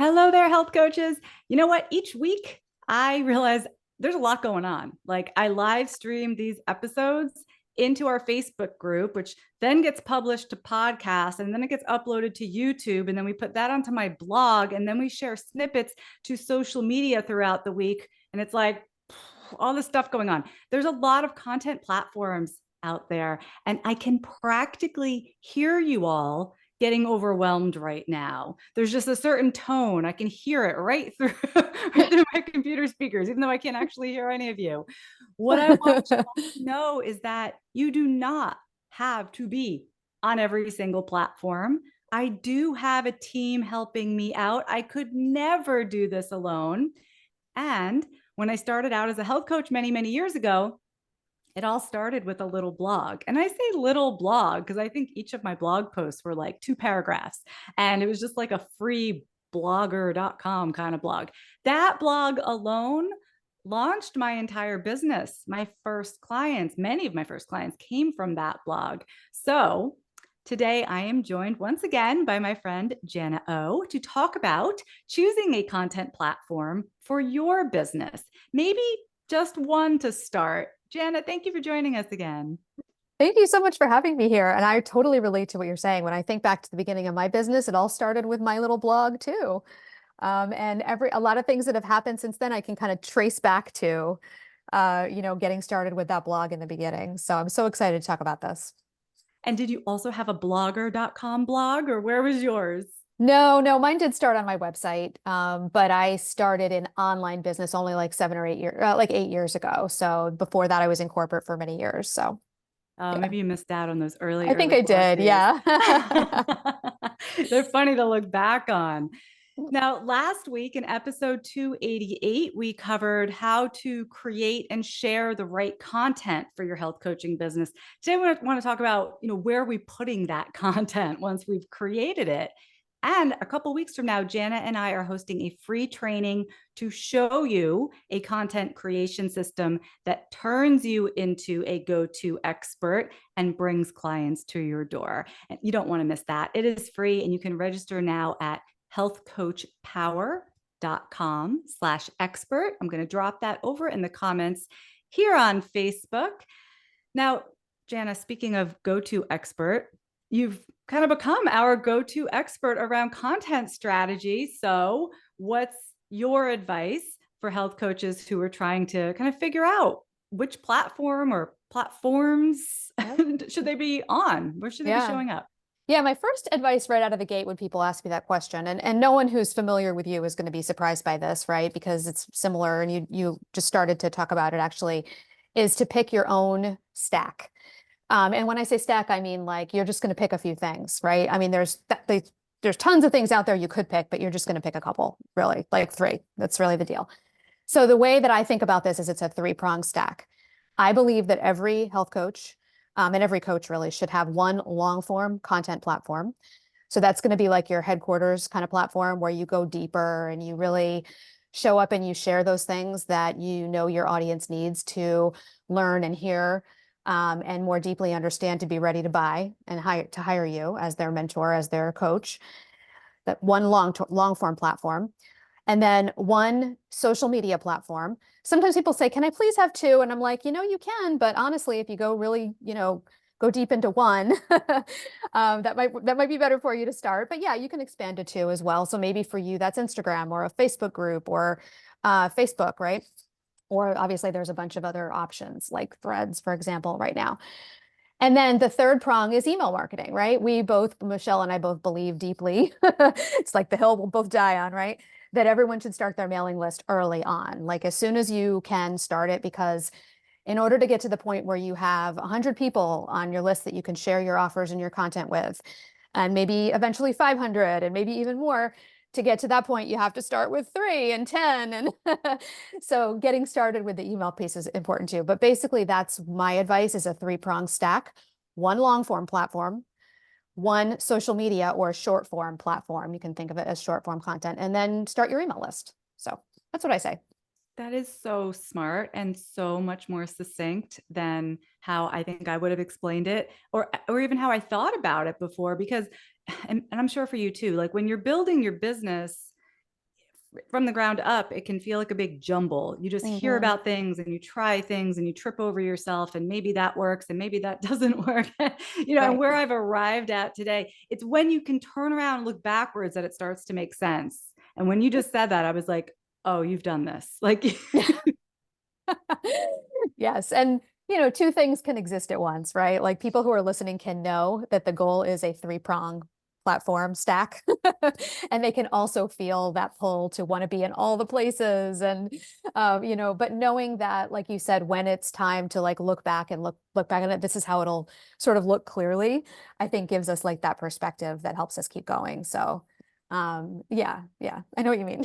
Hello there, health coaches. You know what? Each week I realize there's a lot going on. Like I live stream these episodes into our Facebook group, which then gets published to podcasts and then it gets uploaded to YouTube. And then we put that onto my blog and then we share snippets to social media throughout the week. And it's like all this stuff going on. There's a lot of content platforms out there, and I can practically hear you all getting overwhelmed right now. There's just a certain tone. I can hear it right through, right through my computer speakers, even though I can't actually hear any of you. What I want you all to know is that you do not have to be on every single platform. I do have a team helping me out. I could never do this alone. And when I started out as a health coach many, many years ago, it all started with a little blog. And I say little blog because I think each of my blog posts were like 2 paragraphs. And it was just like a free blogger.com kind of blog. That blog alone launched my entire business. My first clients, many of my first clients came from that blog. So today I am joined once again by my friend Jana O to talk about choosing a content platform for your business. Maybe just one to start. Jana, thank you for joining us again. Thank you so much for having me here. And I totally relate to what you're saying. When I think back to the beginning of my business, it all started with my little blog too. And a lot of things that have happened since then, I can kind of trace back to, getting started with that blog in the beginning. So I'm so excited to talk about this. And did you also have a blogger.com blog, or where was yours? No, mine did start on my website. But I started in online business only like 7 or 8 years, like 8 years ago. So before that, I was in corporate for many years. So yeah, Maybe you missed out on those early, I think early I blog did. days. Yeah. They're funny to look back on. Now, last week in episode 288, we covered how to create and share the right content for your health coaching business. Today, we want to talk about, where are we putting that content once we've created it? And a couple weeks from now, Jana and I are hosting a free training to show you a content creation system that turns you into a go-to expert and brings clients to your door. And you don't want to miss that. It is free, and you can register now at healthcoachpower.com/expert. I'm going to drop that over in the comments here on Facebook. Now, Jana, speaking of go-to expert, you've kind of become our go-to expert around content strategy. So what's your advice for health coaches who are trying to kind of figure out which platform or platforms Yep. should they be on? Where should they be Yeah. showing up? Yeah, my first advice right out of the gate when people ask me that question, and no one who's familiar with you is going to be surprised by this, right? Because it's similar, and you just started to talk about it actually, is to pick your own stack. And when I say stack, I mean like you're just going to pick a few things, right? I mean, there's tons of things out there you could pick, but you're just going to pick a couple, really, like three. That's really the deal. So the way that I think about this is it's a three-pronged stack. I believe that every health coach and every coach really should have one long form content platform. So that's going to be like your headquarters kind of platform where you go deeper and you really show up and you share those things that you know your audience needs to learn and hear and more deeply understand to be ready to buy and hire you as their mentor, as their coach. That one long form platform. And then one social media platform. Sometimes people say, can I please have two? And I'm like, you can, but honestly, if you go really, go deep into one, that might be better for you to start. But yeah, you can expand to two as well. So maybe for you, that's Instagram or a Facebook group or Facebook, right? Or obviously there's a bunch of other options like Threads, for example, right now. And then the third prong is email marketing, right? Michelle and I both believe deeply, it's like the hill we'll both die on, right? That everyone should start their mailing list early on, like as soon as you can start it, because in order to get to the point where you have 100 people on your list that you can share your offers and your content with, and maybe eventually 500 and maybe even more, to get to that point, you have to start with 3 and 10. And so getting started with the email piece is important too. But basically, that's my advice is a three-pronged stack, one long form platform, one social media or short form platform. You can think of it as short form content, and then start your email list. So that's what I say. That is so smart and so much more succinct than how I think I would have explained it, or even how I thought about it before. Because, and I'm sure for you too, like when you're building your business, from the ground up, it can feel like a big jumble. You just hear Mhm. about things and you try things and you trip over yourself, and maybe that works and maybe that doesn't work. And Right. where I've arrived at today, it's when you can turn around and look backwards that it starts to make sense. And when you just said that, I was like, oh, you've done this. Like, Yes. And, two things can exist at once, right? Like people who are listening can know that the goal is a three-prong platform stack. And they can also feel that pull to want to be in all the places. And, but knowing that, like you said, when it's time to like look back and look back at it, this is how it'll sort of look clearly, I think gives us like that perspective that helps us keep going. So, yeah, I know what you mean.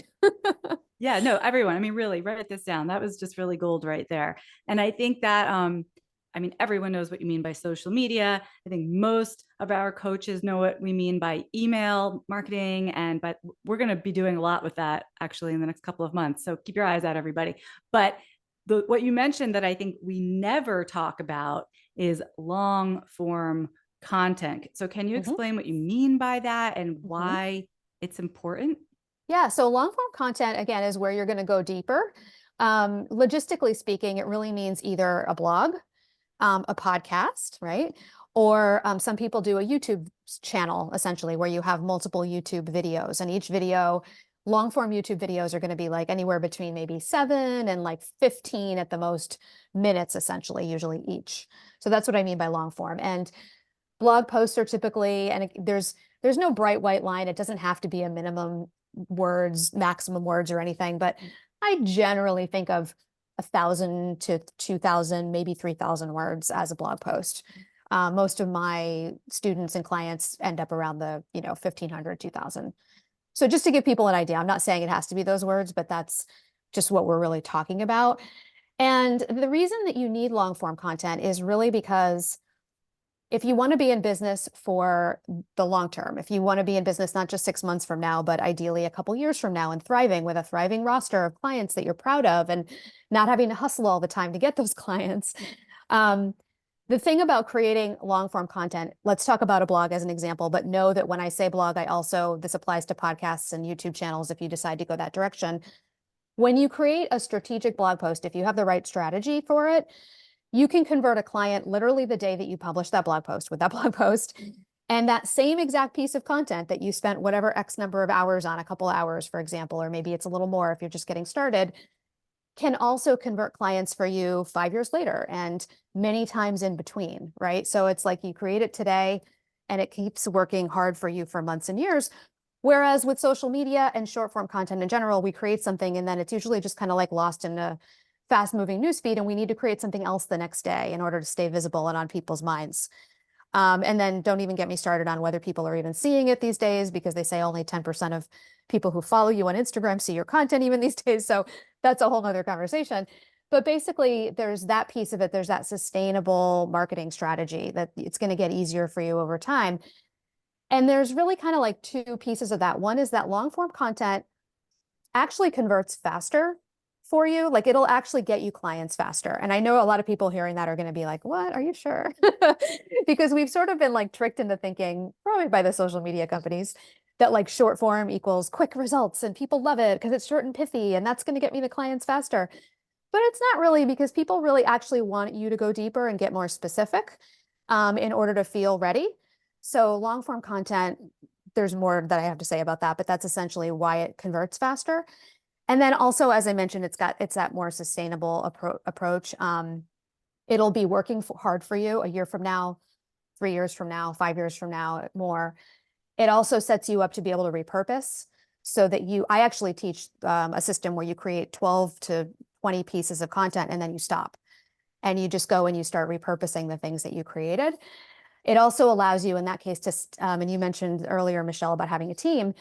yeah, no, everyone. I mean, really, write this down. That was just really gold right there. And I think that, I mean, everyone knows what you mean by social media. I think most of our coaches know what we mean by email marketing. But we're going to be doing a lot with that actually in the next couple of months. So keep your eyes out, everybody. But what you mentioned that I think we never talk about is long form content. So can you Mhm, explain what you mean by that and mhm. why it's important? Yeah, so long form content, again, is where you're going to go deeper. Logistically speaking, it really means either a blog, a podcast, right? Or some people do a YouTube channel, essentially, where you have multiple YouTube videos, and each video, long form YouTube videos are going to be like anywhere between maybe 7 and like 15 at the most minutes, essentially, usually each. So that's what I mean by long form. And blog posts are typically, and there's no bright white line. It doesn't have to be a minimum words, maximum words or anything, but I generally think of 1,000 to 2,000, maybe 3,000 words as a blog post. Most of my students and clients end up around the 1,500, 2,000. So just to give people an idea, I'm not saying it has to be those words, but that's just what we're really talking about. And the reason that you need long form content is really because if you want to be in business for the long term, if you want to be in business not just 6 months from now, but ideally a couple years from now and thriving with a thriving roster of clients that you're proud of and not having to hustle all the time to get those clients. Um, the thing about creating long form content, let's talk about a blog as an example, but know that when I say blog, this applies to podcasts and YouTube channels if you decide to go that direction. When you create a strategic blog post, if you have the right strategy for it, you can convert a client literally the day that you publish that blog post with that blog post. And that same exact piece of content that you spent whatever X number of hours on, a couple hours, for example, or maybe it's a little more if you're just getting started, can also convert clients for you 5 years later and many times in between, right? So it's like you create it today and it keeps working hard for you for months and years. Whereas with social media and short form content in general, we create something and then it's usually just kind of like lost in a fast moving newsfeed, and we need to create something else the next day in order to stay visible and on people's minds. And then don't even get me started on whether people are even seeing it these days, because they say only 10% of people who follow you on Instagram see your content even these days. So that's a whole nother conversation. But basically, there's that piece of it. There's that sustainable marketing strategy that it's going to get easier for you over time. And there's really kind of like two pieces of that. One is that long form content actually converts faster for you. Like it'll actually get you clients faster. And I know a lot of people hearing that are going to be like, what? Are you sure? Because we've sort of been like tricked into thinking, probably by the social media companies, that like short form equals quick results and people love it because it's short and pithy and that's going to get me the clients faster. But it's not really, because people really actually want you to go deeper and get more specific in order to feel ready. So long form content, there's more that I have to say about that, but that's essentially why it converts faster. And then also, as I mentioned, it's that more sustainable approach. It'll be working hard for you a year from now, 3 years from now, 5 years from now, more. It also sets you up to be able to repurpose so that I actually teach a system where you create 12 to 20 pieces of content and then you stop and you just go and you start repurposing the things that you created. It also allows you in that case to, and you mentioned earlier, Michelle, about having a team.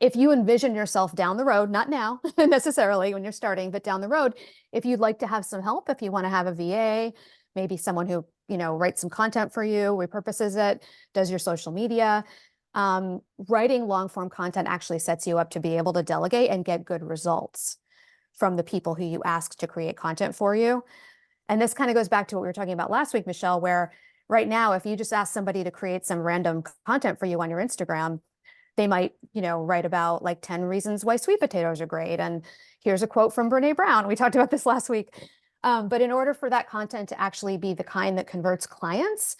If you envision yourself down the road, not now necessarily when you're starting, but down the road, if you'd like to have some help, if you want to have a VA, maybe someone who, writes some content for you, repurposes it, does your social media, writing long form content actually sets you up to be able to delegate and get good results from the people who you ask to create content for you. And this kind of goes back to what we were talking about last week, Michelle, where right now, if you just ask somebody to create some random content for you on your Instagram, they might, write about like 10 reasons why sweet potatoes are great. And here's a quote from Brene Brown. We talked about this last week. But in order for that content to actually be the kind that converts clients,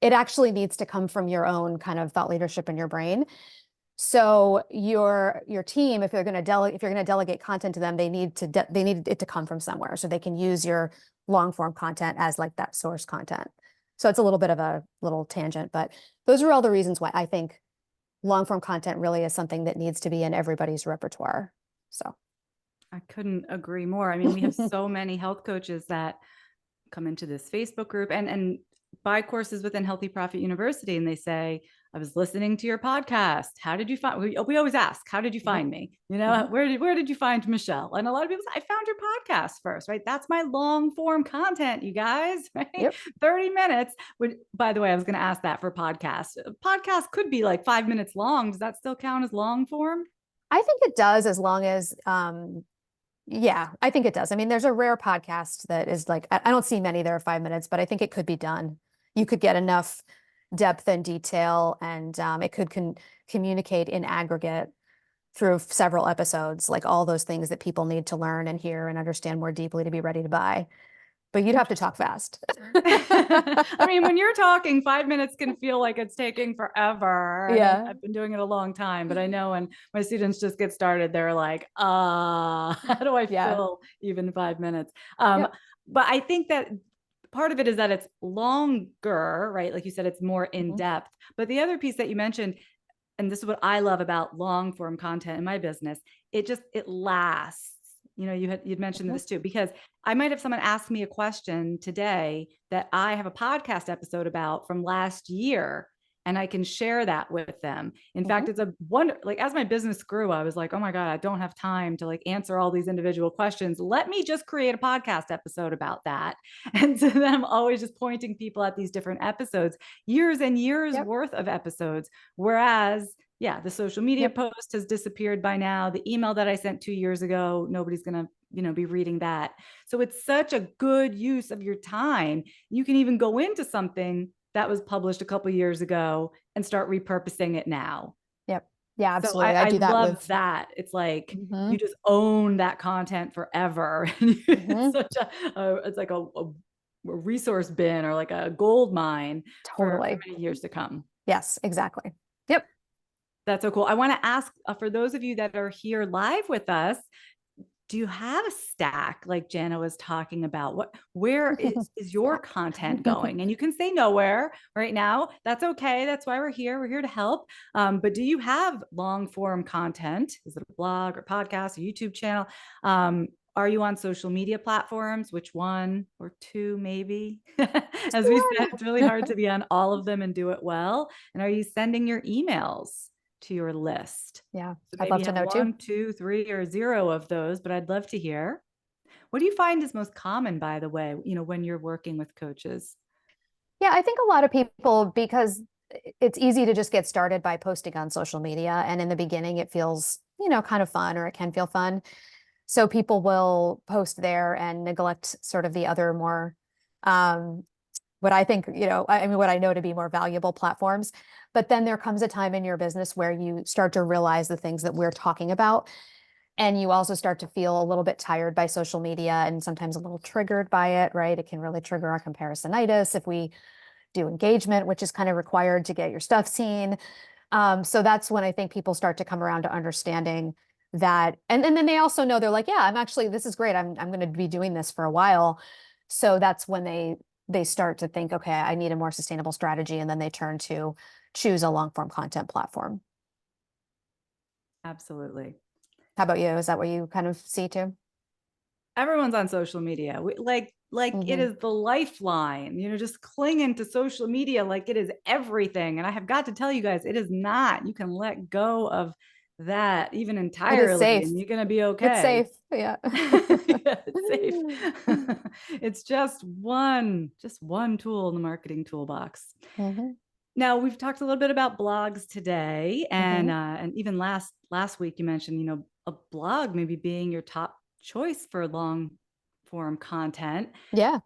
it actually needs to come from your own kind of thought leadership in your brain. So your team, if you're going to delegate content to them, they need it to come from somewhere, so they can use your long form content as like that source content. So it's a little bit of a little tangent, but those are all the reasons why I think long form content really is something that needs to be in everybody's repertoire. So I couldn't agree more. I mean, we have so many health coaches that come into this Facebook group and buy courses within Healthy Profit University. And they say, I was listening to your podcast. How did you find, we always ask, how did you find me? Where did you find Michelle? And a lot of people say, I found your podcast first, right? That's my long form content, you guys, right? Yep. 30 minutes. By the way, I was going to ask that for podcasts. A podcast could be like 5 minutes long. Does that still count as long form? I think it does, as long as, yeah, I think it does. I mean, there's a rare podcast that is like, I don't see many that are 5 minutes, but I think it could be done. You could get enough depth and detail, and it could communicate in aggregate through several episodes, like all those things that people need to learn and hear and understand more deeply to be ready to buy. But you'd have to talk fast. I mean, when you're talking, 5 minutes can feel like it's taking forever. Yeah. I've been doing it a long time, but I know when my students just get started, they're like, how do I fill even 5 minutes? But I think that part of it is that it's longer, right? Like you said, it's more in depth. But the other piece that you mentioned, and this is what I love about long form content in my business, it lasts. You'd mentioned this too, because I might have someone ask me a question today that I have a podcast episode about from last year, and I can share that with them. In fact, it's a wonder, like as my business grew, I was like, oh my God, I don't have time to like answer all these individual questions. Let me just create a podcast episode about that. And so then I'm always just pointing people at these different episodes, years and years worth of episodes. Whereas the social media post has disappeared by now. The email that I sent 2 years ago, nobody's going to, be reading that. So it's such a good use of your time. You can even go into something that was published a couple of years ago and start repurposing it now. Yep. Yeah, absolutely. So I do that love that. It's like you just own that content forever. It's such it's like a resource bin or like a gold mine for many years to come. Yes, exactly. Yep. That's so cool. I want to ask for those of you that are here live with us, do you have a stack like Jana was talking about? Where is your content going? And you can say nowhere right now. That's okay. That's why we're here. We're here to help. But do you have long form content? Is it a blog or podcast, a YouTube channel? Are you on social media platforms? Which one or two, maybe? As we said, it's really hard to be on all of them and do it well. And are you sending your emails to your list? Yeah, So I'd love to know too. 1, 2, 3, or 0 of those, but I'd love to hear. What do you find is most common, by the way, when you're working with coaches? Yeah, I think a lot of people, because it's easy to just get started by posting on social media. And in the beginning, it feels, kind of fun, or it can feel fun. So people will post there and neglect sort of the other more, what I think, what I know to be more valuable platforms. But then there comes a time in your business where you start to realize the things that we're talking about. And you also start to feel a little bit tired by social media and sometimes a little triggered by it, right? It can really trigger our comparisonitis if we do engagement, which is kind of required to get your stuff seen. So that's when I think people start to come around to understanding that. And then they also know, they're like, yeah, this is great. I'm going to be doing this for a while. So that's when they start to think, okay, I need a more sustainable strategy. And then they turn to choose a long form content platform. Absolutely. How about you? Is that what you kind of see too? Everyone's on social media. It is the lifeline, just clinging to social media like it is everything. And I have got to tell you guys, it is not. You can let go of that even entirely, and you're going to be okay. It's safe. Yeah. It's safe. It's just one tool in the marketing toolbox. Now, we've talked a little bit about blogs today, and even last week you mentioned, a blog maybe being your top choice for long form content. Yeah.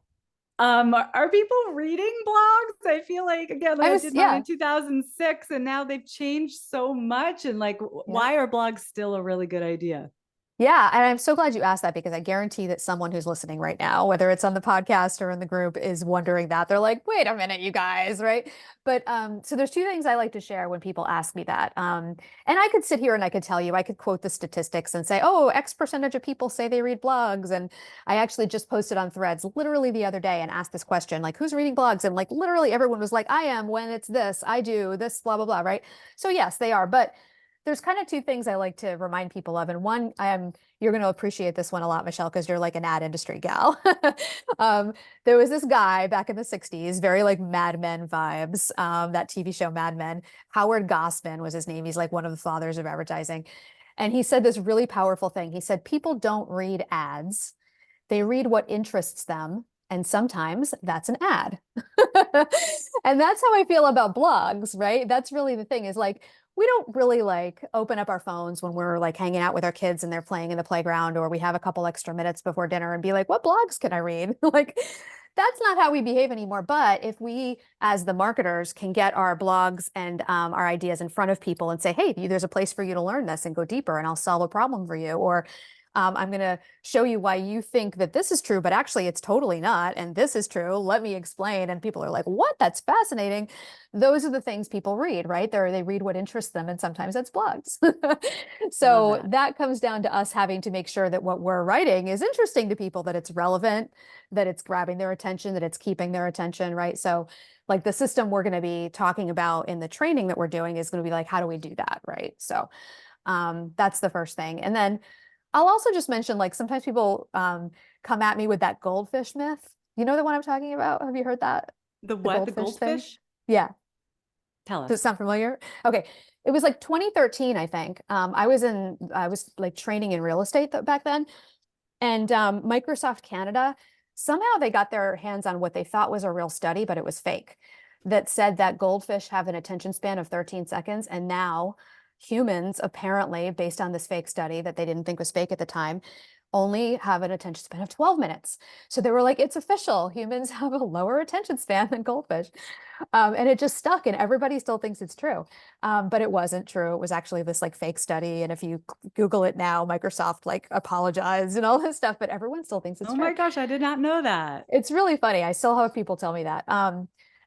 Are people reading blogs? I feel like, again, like I did mine in 2006 and now they've changed so much. And like, why are blogs still a really good idea? Yeah, and I'm so glad you asked that because I guarantee that someone who's listening right now, whether it's on the podcast or in the group, is wondering that. They're like, wait a minute, you guys, right? But so there's two things I like to share when people ask me that. And I could sit here and I could tell you, I could quote the statistics and say, oh, X percentage of people say they read blogs. And I actually just posted on Threads literally the other day and asked this question, like, who's reading blogs? And like literally everyone was like, I am when it's this, I do this, blah, blah, blah, right? So yes, they are. But there's kind of two things I like to remind people of. And one, you're going to appreciate this one a lot, Michelle, because you're like an ad industry gal. There was this guy back in the 60s, very like Mad Men vibes, that TV show Mad Men. Howard Gossman was his name. He's like one of the fathers of advertising. And he said this really powerful thing. He said, people don't read ads. They read what interests them. And sometimes that's an ad. And that's how I feel about blogs, right? That's really the thing is like, we don't really like open up our phones when we're like hanging out with our kids and they're playing in the playground, or we have a couple extra minutes before dinner and be like, what blogs can I read? Like, that's not how we behave anymore. But if we, as the marketers, can get our blogs and our ideas in front of people and say, hey, there's a place for you to learn this and go deeper and I'll solve a problem for you. Or I'm going to show you why you think that this is true, but actually it's totally not. And this is true. Let me explain. And people are like, what? That's fascinating. Those are the things people read, right? They read what interests them. And sometimes that's blogs. So that comes down to us having to make sure that what we're writing is interesting to people, that it's relevant, that it's grabbing their attention, that it's keeping their attention, right? So like the system we're going to be talking about in the training that we're doing is going to be like, how do we do that, right? So that's the first thing. And then I'll also just mention, like, sometimes people come at me with that goldfish myth. You know the one I'm talking about? Have you heard that? The what? The Goldfish thing? goldfish? Yeah. Tell Does it us. sound familiar? Okay. It was like 2013, I think. I was like training in real estate back then. And Microsoft Canada, somehow they got their hands on what they thought was a real study, but it was fake, that said that goldfish have an attention span of 13 seconds. And now humans, apparently, based on this fake study that they didn't think was fake at the time, only have an attention span of 12 minutes. So they were like, it's official. Humans have a lower attention span than goldfish. And it just stuck, and everybody still thinks it's true. But it wasn't true. It was actually this like fake study. And if you Google it now, Microsoft like apologized and all this stuff, but everyone still thinks it's Oh true. my gosh, I did not know that. It's really funny. I still have people tell me that.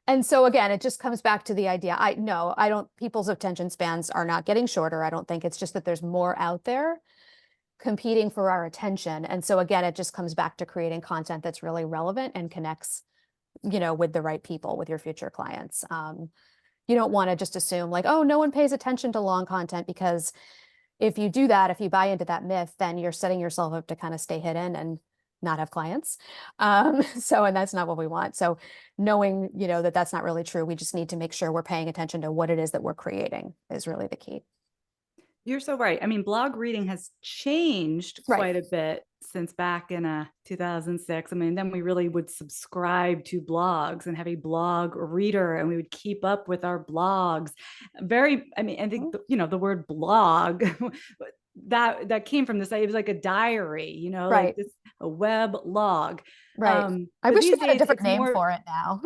And so again, it just comes back to the idea. I don't, people's attention spans are not getting shorter. I don't think. It's just that there's more out there competing for our attention. And so again, it just comes back to creating content that's really relevant and connects, with the right people, with your future clients. You don't want to just assume like, oh, no one pays attention to long content, because if you do that, if you buy into that myth, then you're setting yourself up to kind of stay hidden and not have clients. And that's not what we want. So knowing, that that's not really true, we just need to make sure we're paying attention to what it is that we're creating is really the key. You're so right. I mean, blog reading has changed quite a bit since back in 2006. I mean, then we really would subscribe to blogs and have a blog reader, and we would keep up with our blogs. I think, the word blog, that came from this. It was like a diary, like this, a web log. Right. I But wish we these had a days different it's name more, for it now.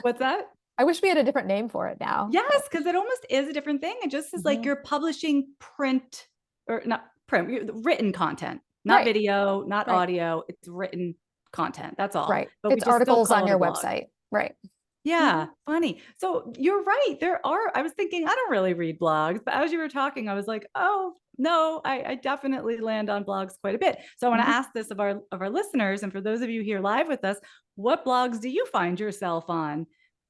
what's that? I wish we had a different name for it now. Yes, because it almost is a different thing. It just is like you're publishing print, or not print, written content, not video, not audio. It's written content. That's all. Right. But we It's just still articles call on it a your blog. website. Right. Yeah, funny. So you're right. I was thinking, I don't really read blogs, but as you were talking, I was like, oh no, I definitely land on blogs quite a bit. So I want to ask this of our listeners, and for those of you here live with us, what blogs do you find yourself on?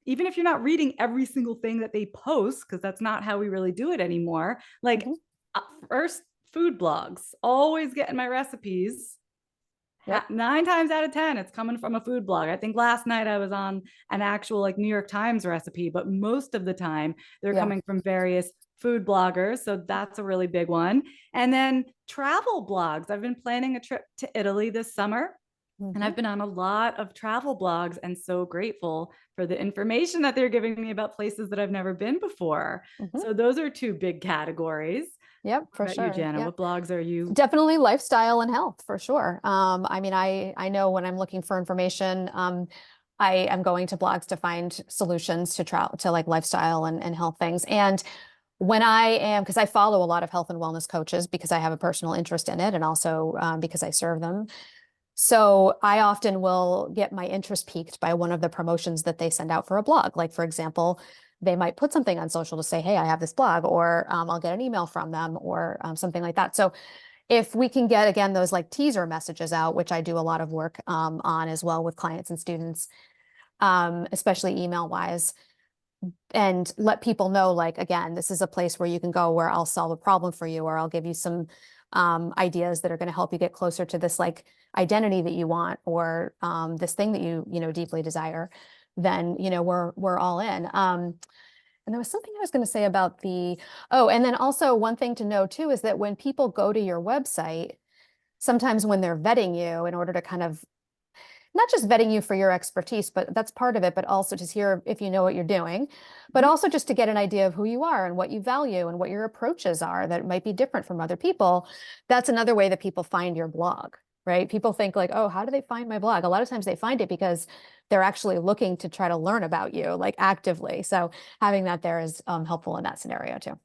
Even if you're not reading every single thing that they post, because that's not how we really do it anymore. Like first, food blogs, always getting my recipes. Yep. 9 times out of 10, it's coming from a food blog. I think last night I was on an actual like New York Times recipe, but most of the time they're coming from various food bloggers. So that's a really big one. And then travel blogs. I've been planning a trip to Italy this summer. And I've been on a lot of travel blogs and so grateful for the information that they're giving me about places that I've never been before. So those are 2 big categories. Yep, for sure. sure. You, Jana, Yep. what blogs are you? Definitely lifestyle and health, for sure. I mean, I know when I'm looking for information, I am going to blogs to find solutions to travel, to like lifestyle and health things. And when I am, because I follow a lot of health and wellness coaches because I have a personal interest in it and also because I serve them. So I often will get my interest piqued by one of the promotions that they send out for a blog. Like, for example, they might put something on social to say, hey, I have this blog, or I'll get an email from them or something like that. So if we can get, again, those like teaser messages out, which I do a lot of work on as well with clients and students, especially email wise, and let people know, like, again, this is a place where you can go where I'll solve a problem for you, or I'll give you some ideas that are going to help you get closer to this like identity that you want, or this thing that you know, deeply desire, then, you know, we're all in. And there was something I was going to say about oh, and then also one thing to know too, is that when people go to your website, sometimes when they're vetting you in order to kind of not just vetting you for your expertise, but that's part of it, but also to hear if you know what you're doing, but Mhm. also just to get an idea of who you are and what you value and what your approaches are that might be different from other people. That's another way that people find your blog, right? People think like, oh, how do they find my blog? A lot of times they find it because they're actually looking to try to learn about you, like actively. So having that there is helpful in that scenario too.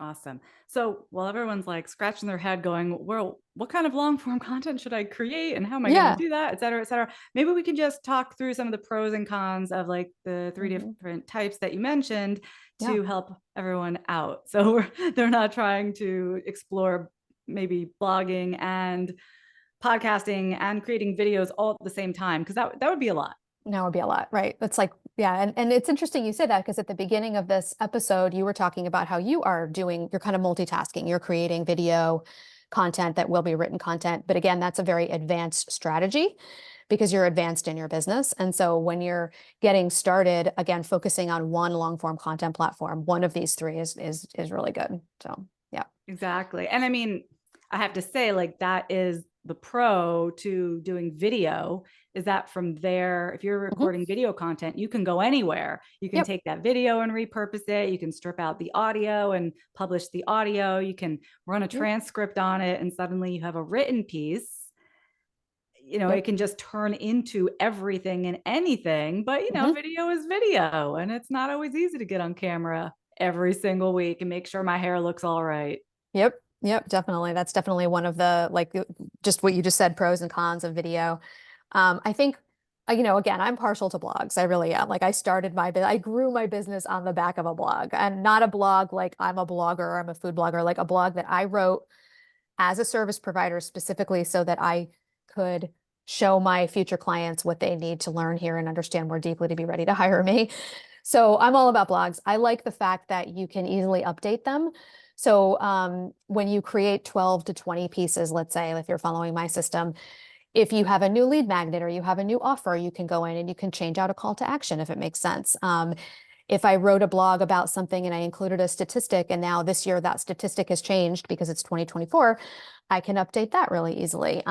Awesome. So while everyone's like scratching their head going, well, what kind of long form content should I create and how am I going to Yeah. do that, et cetera, et cetera. Maybe we can just talk through some of the pros and cons of like the three Hmm. different types that you mentioned Yeah. to help everyone out. So they're not trying to explore maybe blogging and podcasting and creating videos all at the same time, because that would be a lot. That would be a lot, right? It's like, yeah. And it's interesting you say that because at the beginning of this episode, you were talking about how you're kind of multitasking. You're creating video content that will be written content. But again, that's a very advanced strategy because you're advanced in your business. And so when you're getting started, again, focusing on one long form content platform, one of these three is really good. So yeah. Exactly. And I mean, I have to say, like, that is the pro to doing video, is that from there, if you're Mhm. recording video content, you can go anywhere. You can Yep. take that video and repurpose it. You can strip out the audio and publish the audio. You can run a Yep. transcript on it, and suddenly you have a written piece. You know, it Yep. can just turn into everything and anything, but you know, Mhm. video is video, and it's not always easy to get on camera every single week and make sure my hair looks all right. Yep. Yep. Definitely. That's definitely one of the like just what you just said, pros and cons of video. I think, you know, again, I'm partial to blogs. I really am. Like I grew my business on the back of a blog, and not a blog like I'm a blogger or I'm a food blogger, like a blog that I wrote as a service provider specifically so that I could show my future clients what they need to learn here and understand more deeply to be ready to hire me. So I'm all about blogs. I like the fact that you can easily update them. So when you create 12 to 20 pieces, let's say, if you're following my system, if you have a new lead magnet or you have a new offer, you can go in and you can change out a call to action if it makes sense. If I wrote a blog about something and I included a statistic, and now this year that statistic has changed because it's 2024, I can update that really easily.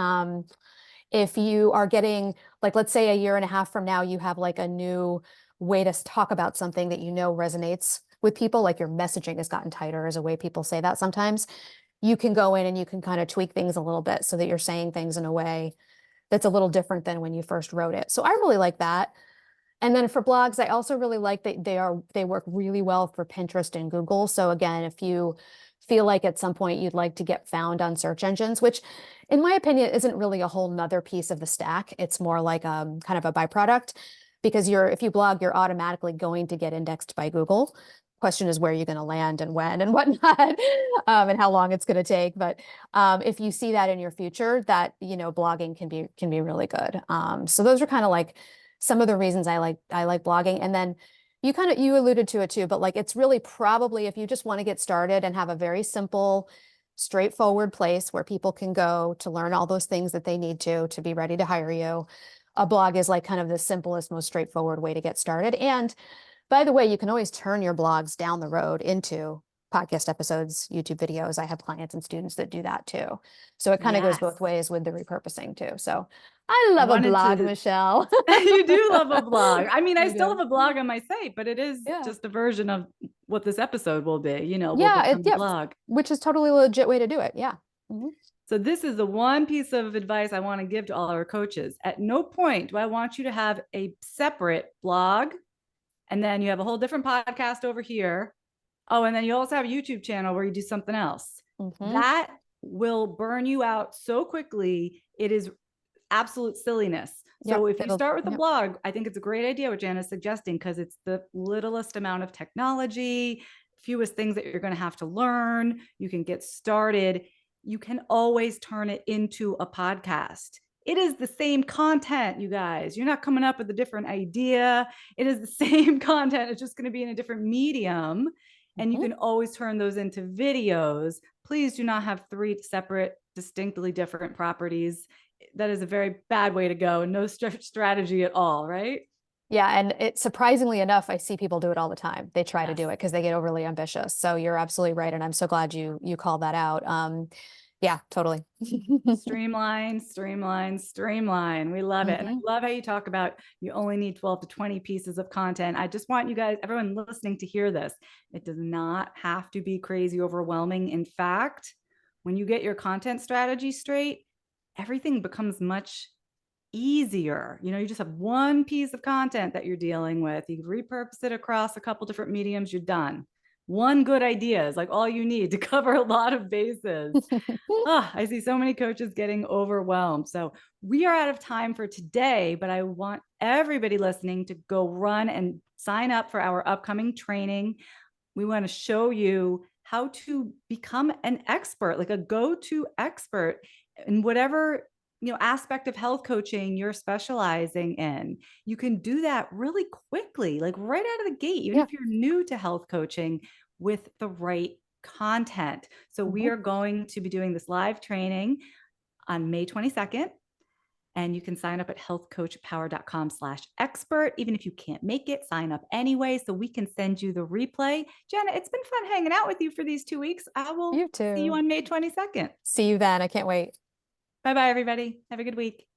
If you are getting, like, let's say a year and a half from now, you have like a new way to talk about something that you know resonates with people, like your messaging has gotten tighter, is a way people say that sometimes. You can go in and you can kind of tweak things a little bit so that you're saying things in a way that's a little different than when you first wrote it. So I really like that. And then for blogs, I also really like that they work really well for Pinterest and Google. So again, if you feel like at some point you'd like to get found on search engines, which in my opinion isn't really a whole nother piece of the stack. It's more like kind of a byproduct because if you blog, you're automatically going to get indexed by Google. Question is where you're going to land and when and whatnot, and how long it's going to take. But if you see that in your future, that you know blogging can be really good. So those are kind of like some of the reasons I like blogging. And then you alluded to it too, but like it's really probably if you just want to get started and have a very simple, straightforward place where people can go to learn all those things that they need to be ready to hire you. A blog is like kind of the simplest, most straightforward way to get started. And by the way, you can always turn your blogs down the road into podcast episodes, YouTube videos. I have clients and students that do that too. So it kind of goes Yes. both ways with the repurposing too. So I I love a wanted blog, to. Michelle. You do love a blog. I mean, I I still do. have a blog on my site, but it is Yeah. just a version of what this episode will be, you know, will Yeah, become the yeah, blog. which is totally legit way to do it. Yeah. Mhm. So this is the one piece of advice I want to give to all our coaches. At no point do I want you to have a separate blog, and then you have a whole different podcast over here. Oh, and then you also have a YouTube channel where you do something else. That will burn you out so quickly. It is absolute silliness. So if you start with a blog, I think it's a great idea what Jana's suggesting, because it's the littlest amount of technology, fewest things that you're going to have to learn. You can get started. You can always turn it into a podcast. It is the same content, you guys. You're not coming up with a different idea. It is the same content. It's just going to be in a different medium. And you can always turn those into videos. Please do not have 3 separate, distinctly different properties. That is a very bad way to go. No strategy at all, right? Yeah, and it surprisingly enough, I see people do it all the time. They try to do it because they get overly ambitious. So you're absolutely right, and I'm so glad you called that out. Yeah, totally. Streamline, streamline, streamline. We love it. And I love how you talk about you only need 12 to 20 pieces of content. I just want you guys, everyone listening, to hear this. It does not have to be crazy overwhelming. In fact, when you get your content strategy straight, everything becomes much easier. You know, you just have one piece of content that you're dealing with. You repurpose it across a couple different mediums, you're done. One good idea is like all you need to cover a lot of bases. I see so many coaches getting overwhelmed. So we are out of time for today, but I want everybody listening to go run and sign up for our upcoming training. We want to show you how to become an expert, like a go-to expert in whatever aspect of health coaching you're specializing in. You can do that really quickly, like right out of the gate, even if you're new to health coaching, with the right content. So we are going to be doing this live training on May 22nd. And you can sign up at healthcoachpower.com/expert. Even if you can't make it, sign up anyway, so we can send you the replay. Jana, it's been fun hanging out with you for these 2 weeks. I will see you on May 22nd. See you then. I can't wait. Bye-bye, everybody. Have a good week.